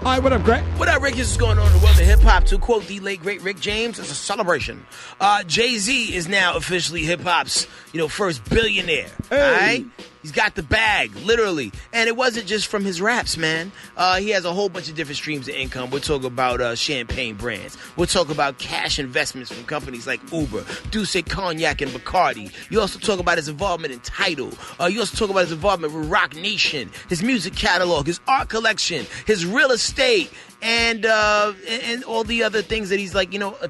All right, what up, Greg? What up, Rick? This is going on in the world of hip-hop. To quote the late, great Rick James, it's a celebration. Jay-Z is now officially hip-hop's, first billionaire. Hey. All right? He's got the bag, literally. And it wasn't just from his raps, man. He has a whole bunch of different streams of income. We're talking about champagne brands. We're talking about cash investments from companies like Uber, Douce Cognac, and Bacardi. You also talk about his involvement in Tidal. You also talk about his involvement with Rock Nation, his music catalog, his art collection, his real estate, and all the other things that he's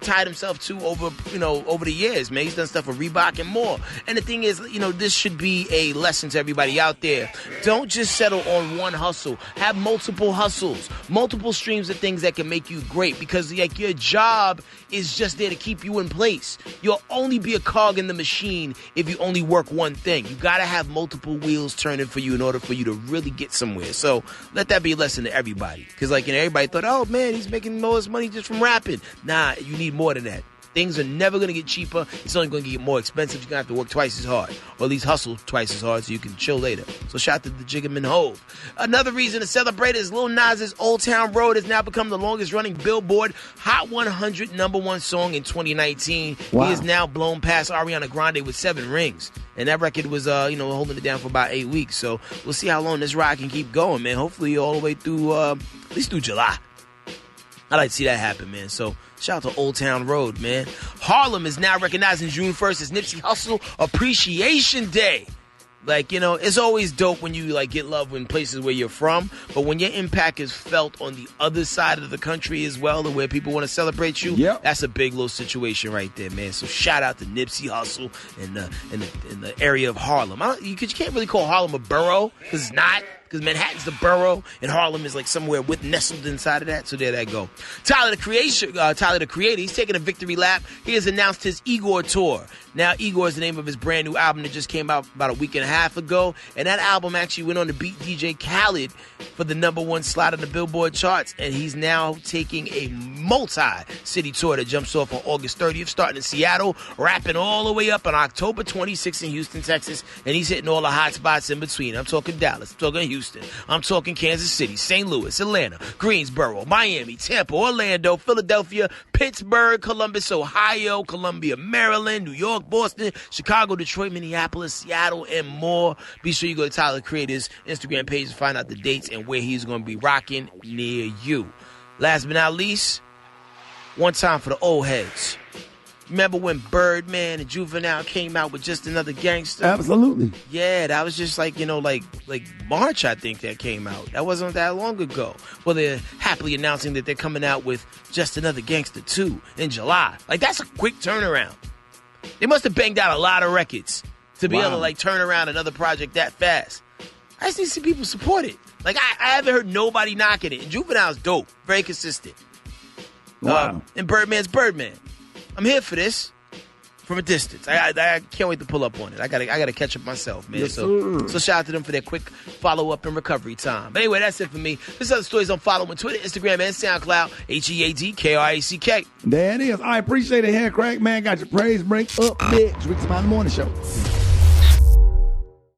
tied himself to over the years, man. He's done stuff for Reebok and more. And the thing is, this should be a lesson to everybody out there. Don't just settle on one hustle. Have multiple hustles, multiple streams of things that can make you great, because your job is just there to keep you in place. You'll only be a cog in the machine if you only work one thing. You got to have multiple wheels turning for you in order for you to really get somewhere. So let that be a lesson to everybody, because everybody thought, oh man, he's making most money just from rapping. Nah, you need more than that. Things are never going to get cheaper. It's only going to get more expensive. You're going to have to work twice as hard, or at least hustle twice as hard so you can chill later. So shout out to the Jiggaman Hove. Another reason to celebrate is Lil Nas' Old Town Road has now become the longest running Billboard Hot 100 #1 song in 2019. Wow. He has now blown past Ariana Grande with 7 rings. And that record was, holding it down for about 8 weeks. So we'll see how long this ride can keep going, man. Hopefully all the way through, at least through July. I'd like to see that happen, man. So shout out to Old Town Road, man. Harlem is now recognizing June 1st as Nipsey Hussle Appreciation Day. It's always dope when you get love in places where you're from, but when your impact is felt on the other side of the country as well, and where people want to celebrate you, That's a big little situation right there, man. So shout out to Nipsey Hussle in the area of Harlem. You can't really call Harlem a borough, because it's not. Because Manhattan's the borough, and Harlem is somewhere nestled inside of that. So there that go. Tyler, the Creator, he's taking a victory lap. He has announced his Igor tour. Now, Igor is the name of his brand new album that just came out about a week and a half ago. And that album actually went on to beat DJ Khaled for the #1 slot on the Billboard charts. And he's now taking a multi-city tour that jumps off on August 30th, starting in Seattle, wrapping all the way up on October 26th in Houston, Texas. And he's hitting all the hot spots in between. I'm talking Dallas. I'm talking Houston. I'm talking Kansas City, St. Louis, Atlanta, Greensboro, Miami, Tampa, Orlando, Philadelphia, Pittsburgh, Columbus, Ohio, Columbia, Maryland, New York, Boston, Chicago, Detroit, Minneapolis, Seattle, and more. Be sure you go to Tyler the Creator's Instagram page to find out the dates and where he's going to be rocking near you. Last but not least, one time for the old heads. Remember when Birdman and Juvenile came out with Just Another Gangster? Absolutely. Yeah, that was just like March, I think that came out. That wasn't that long ago. Well, they're happily announcing that they're coming out with Just Another Gangster 2 in July. That's a quick turnaround. They must have banged out a lot of records to be able to turn around another project that fast. I just need to see people support it. I haven't heard nobody knocking it. And Juvenile's dope. Very consistent. Wow. And Birdman's Birdman. I'm here for this from a distance. I can't wait to pull up on it. I gotta catch up myself, man. Yes, so shout out to them for their quick follow-up and recovery time. But anyway, that's it for me. This other stories on follow on Twitter, Instagram, and SoundCloud. HEADKRACK. There it is. I appreciate it, Headkrack, man. Got your praise break up next. Rickey Smiley Morning Show.